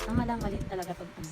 Tama lang, maliit talaga pag ano.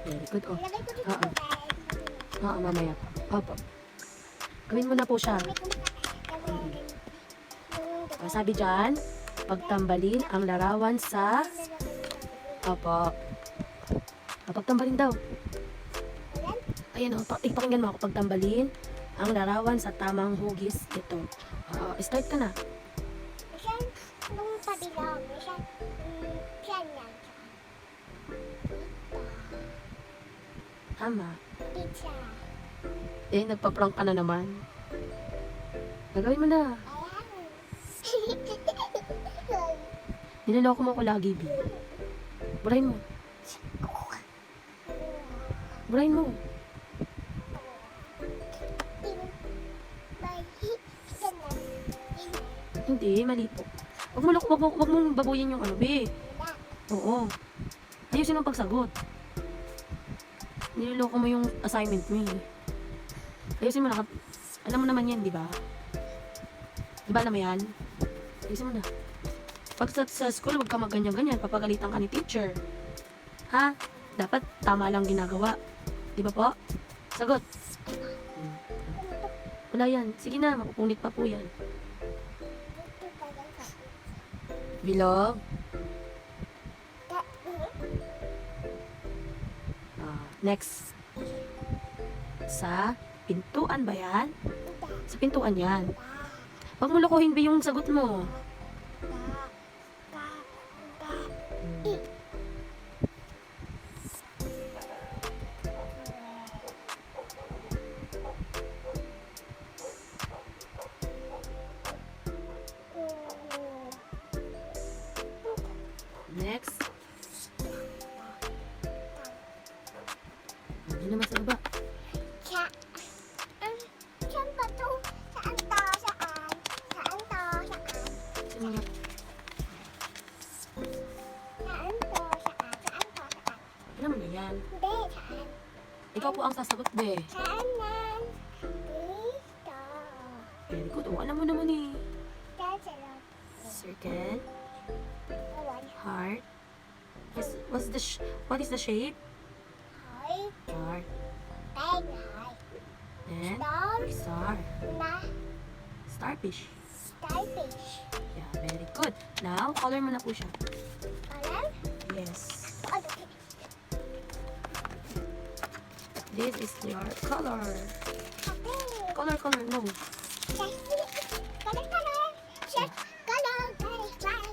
Very good, oh. Oo. Oo, mamaya pa. Opo. Gawin mo na po siya. Sabi dyan, pagtambalin ang larawan sa... Opo. Pagtambalin daw. Ayan, oh. Ipakinggan mo ako. Pagtambalin ang larawan sa tamang hugis. Ito. Start ka na. Nung pabilog, siya yan. Tama. Pizza. Nagpa-prank ka na naman. Gagawin mo na. Ayan. Niloloko mo ko lagi, B. Burahin mo. Burahin mo. Hindi, mali po. Wag mong babuyin yung ano, B. Oo. Ayusin ang pagsagot. Niloloko mo yung assignment mo eh. Ayusin mo na. Alam mo naman yan, di ba? Di ba alam mo yan? Ayusin mo na. Pag sa school, huwag ka magganyan-ganyan. Papagalitan ka ni teacher. Ha? Dapat tama lang ginagawa. Di ba po? Sagot. Wala yan. Sige na, mapupunit pa po yan. Bilog. Next. Sa pintuan ba yan? Sa pintuan yan. Huwag mo lokohin ba yung sagot mo? Next. Hindi naman sa baba. Saan ba to? Saan to? Saan? Saan to? Saan? Sino nga? Saan to? Saan? Saan to? Saan? Alam mo na yan. Hindi, saan? Ikaw po ang sasagot, be. Saan nan? Dito. Very good. Oh, alam mo naman eh. That's a lot. Circle. One Heart. What is the shape? heart. Heart. Big heart. Then, Star. star. Na Starfish. starfish. Yeah, very good. Now, color mo na po siya. Alam? Yes. Ano? This is your color. Okay. Color, no. Color, color. Check. Color. Guys, bye.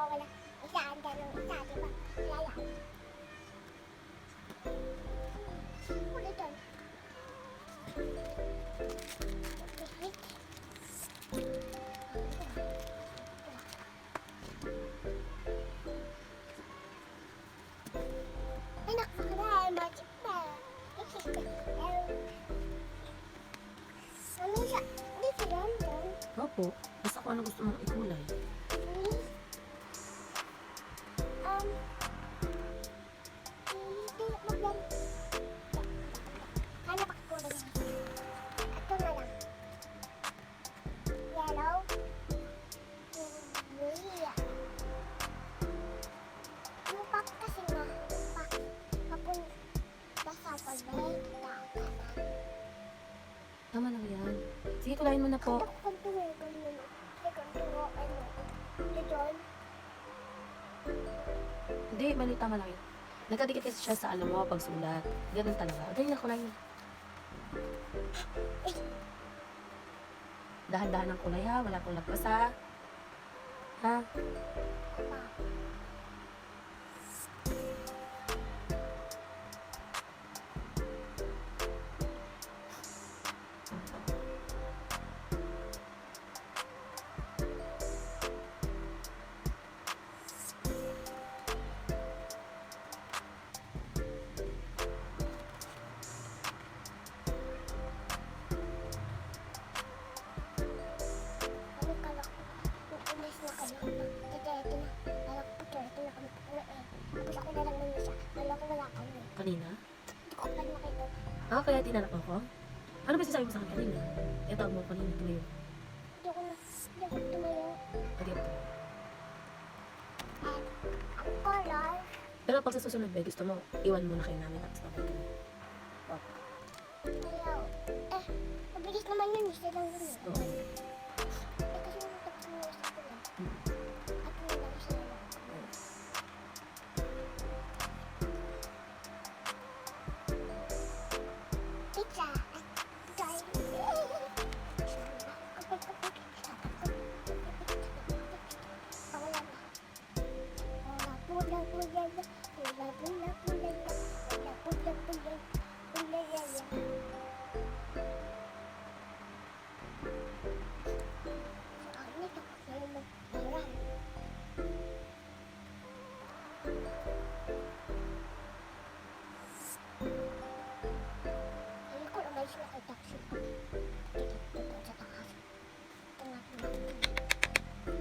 Wala. Isaan ka ng isa, di ba? Lala. Ulit doon. Anak, makakaya, magic pa. Ano siya? Dito lang, doon. Opo. Basta kung ano gusto mong ikulay. Hindi, maglan. Kaya pakikulay na. Ito na lang. Yellow. Blue. Yung pack kasi na. Pack. Papunta sa palbay. Tama lang yan. Sige, kulayin mo na po. Ito, Hindi, mali, tama lang yun. Nagkadikit kasi siya sa alam mo, pagsulat. Ganun talaga. Ganyan na kulay niya. Dahan-dahan ng kulay ha, wala pong lagpas ha. Ha? Kami kalak. Ulis na kayo. Ito na. Kalak po ito. Ito na kami kumain. Tapos ako na lang nun siya. Wala ko wala kami. Kanina? Hindi ko pa nakita. Ah, kaya tinanap ako? Ano ba sinasabi mo sa akin kanina? Kaya tawag mo kanina, tumayo. Hindi ako tumayo. Pwede po. At ang color. Pero pag sa susunod, be, gusto mo, iwan muna kayo namin at stop ito. Ayaw. Mabilis naman yun. Isa lang yun. Oo. Kasi yung tagpulis ko lang. At yun lang isa lang. Pizza. At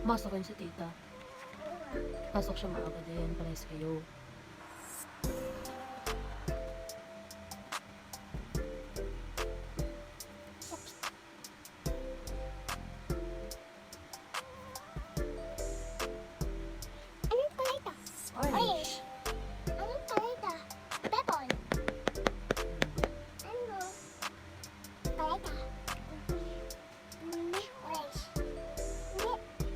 Masok yun si tita. Pasok siya maaga din, pares kayo. anong pala ito? Orange. Anong pala ito? Pepon. Ano? Pala ito? Hindi. Orange. Hindi.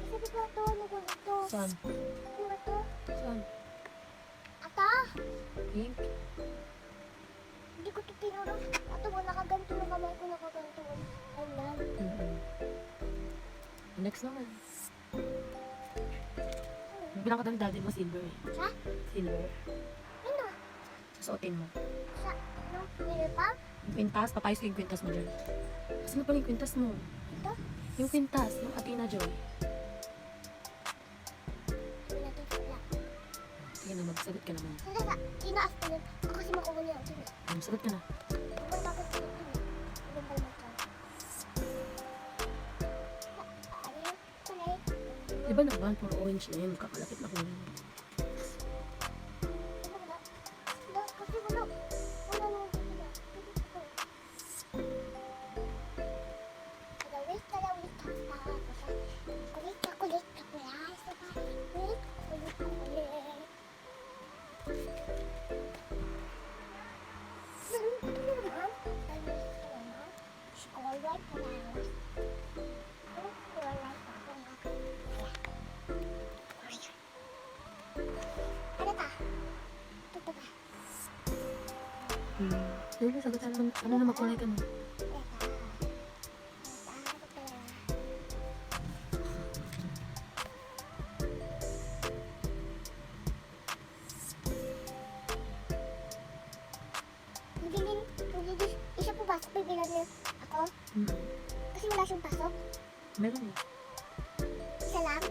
Kasi ba ito? Ano ba ito? Saan? Ano ba ito? Saan? Ito? Pink? Hindi ko ito tinuro. Ito mo, nakaganto na kamay ko, nakaganto. Ayan. Next naman. Bilang ka ng daddy mo, silver eh. Sa? Silver. Ano? Suotin mo. Sa? Ano? Uniform? Yung kwintas, papayos ko yung kwintas mo dyan. Saan na pala yung kwintas mo? Ito? Yung kwintas, yung Athena Joy. Ano na ito? Wala. Sige na, magsagot ka naman. Hindi ka. Tinaas ko yun. Ako kasi makuha niya. Sige. Sagot ka na. Ano ba bakit ito? Ano ba naman ito? Ano yun? Kulay? Di ba naman, puro orange na yun, kakalapit na kulay. Ano wala? Wala. Kasi wala. Wala na. Wala. Kalawit, kalawit. Kulit ka, kulit ka. Kulit ka, kulit. Kulit ka, kulit. Ito na naman. Kalawit ka naman. Alright, kalawit. Alright, ano ta? Ito ba? Sige, sagot ka naman. Ano na makulay ka mo? Hindi siya pumasok, bibilan niya ako. Kasi wala siyang pasok. Meron eh. Isa lang.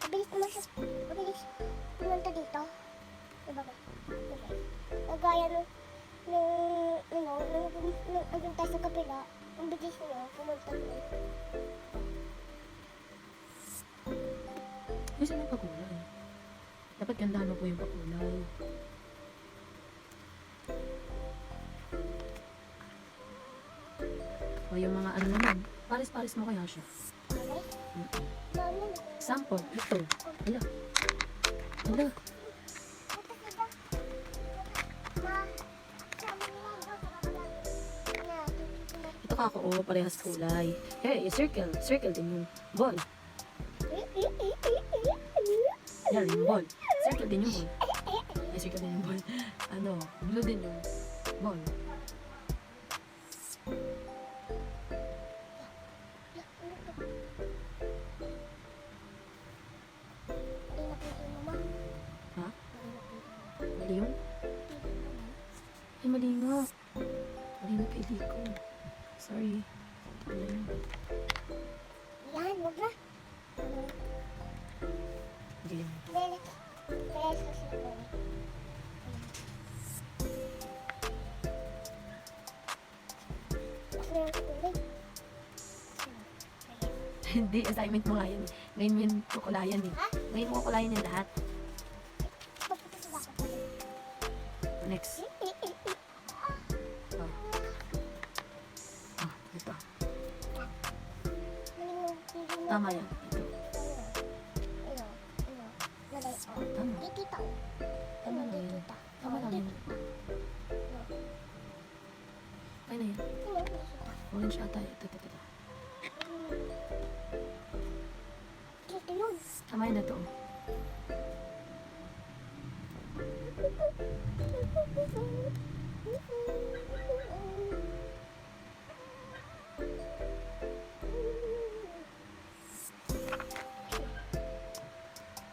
Mabilis naman siya. Mabilis pumunta dito. Diba ba? Okay. Kagaya nung andun tayo sa kabila, ang bilis niya pumunta doon. Kasi may pakulay. Dapat gandahan mo po yung pakulay. O yung mga ano naman, pares-pares mo kaya siya. Okay? Mami, Example, ito. Ala. Ala. Ito ka ako, oh, parehas kulay. Hey, circle. Circle din yung ball. Yan, yung ball. Circle din yung ball. Ay, circle din yung ball. Ano, blue din yung ball. Ha? Mali yun? Ay, mali nga. Mali na PD ko. Sorry. Mali yun. Yan, wag na. Game. Dali. Kaya susunod ko. Gusto yung tubig? Hindi, assignment mo nga yan. Ngayon mo yun kukulayan eh. Ha? Ngayon mo kukulayan yung lahat. Papunta sa bakit? Next. Oh. Ah, ito. Tama yan. Ito. Tama. Tama na yun. Tama lang yun. Ay na yan. Orange ata. Ito. Tama yun na to.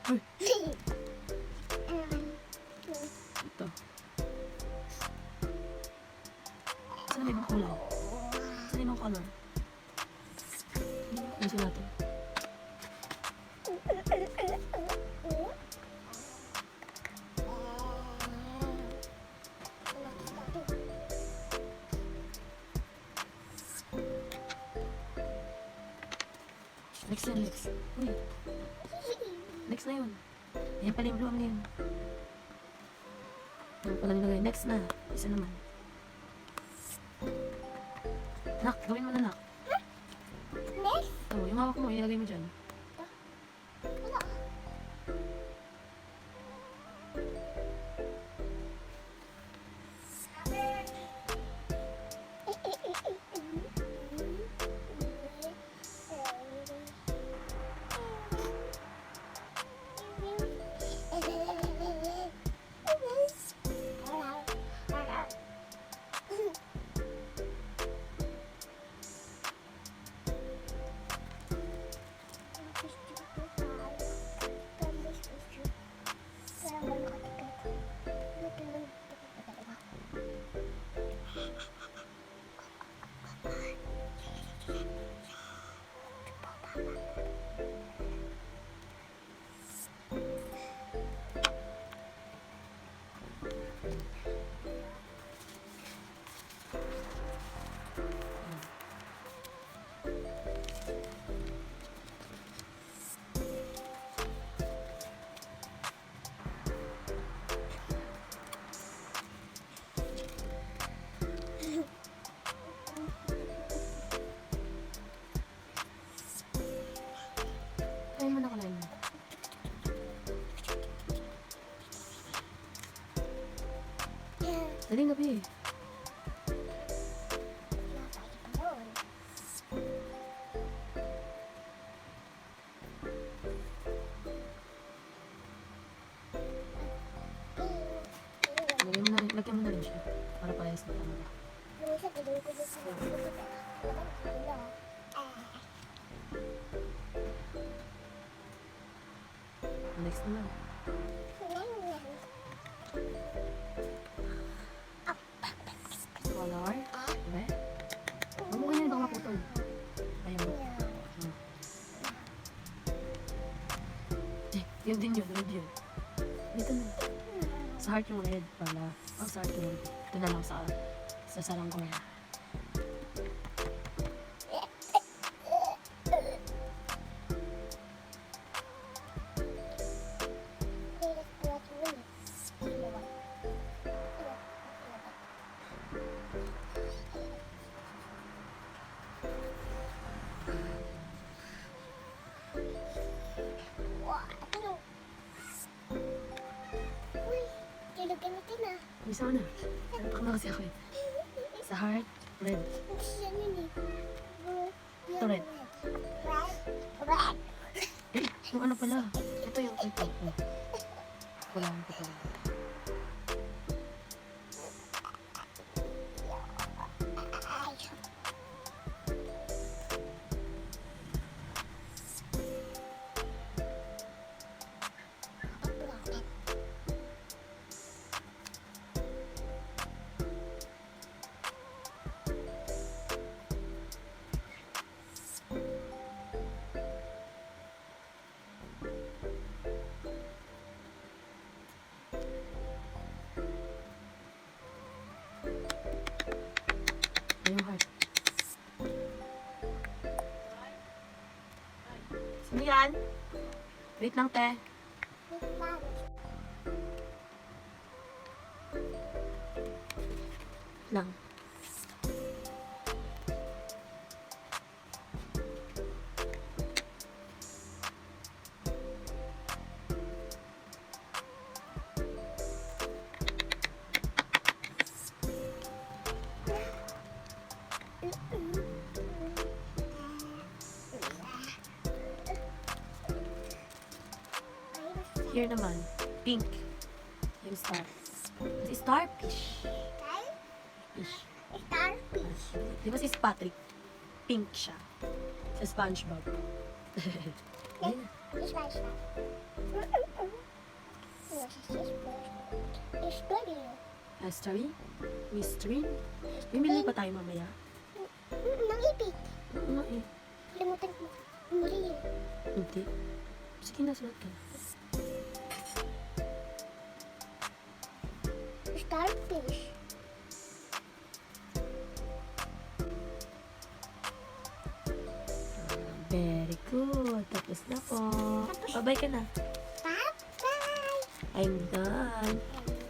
Uy, ito. Saan ibang kulay? Saan ibang color? Ayusin natin. Next yan, next. Uy. Next na yun. Ayan pala yung blue ang yun. Ayan pala nilagay. Next na. Isa naman. Nak, gawin mo na nak. Next? Ito, yung hawak mo, ilagay mo dyan. Wala. Kaya mo na kalain mo. Daling gabi eh. Lagyan mo na rin siya. Para parehas na tama. Next naman. Color. Diba? Huwag mo ganyan, baka maputol. Ayaw mo. Yun din yun, red yun. Dito na. Sa heart yung red pala. Oh, sa heart yung red. Ito na lang sa saranggola. Isa na. Nanapak na kasi ako eh. Sa heart, red. Ito red. Eh, yung ano pala. Ito yung ito. Walang putol. Ay. Bakit? Yung heart. Sino yan? Wait lang, te. Lang. Here naman, pink. Yung star. Si starfish. Fish. Starfish. Di ba si Patrick? Pink siya. Sa SpongeBob. Ayun na. Spanish na. Story. Mystery? Mystery? Bimili pa tayo mamaya. Nang ipit. Oo nga eh. Limutan ko. Bumili yun. Hindi. Sige na, sulat ka. Starfish. Very good. Tapos na po. Bye-bye ka na. Bye-bye. I'm done. And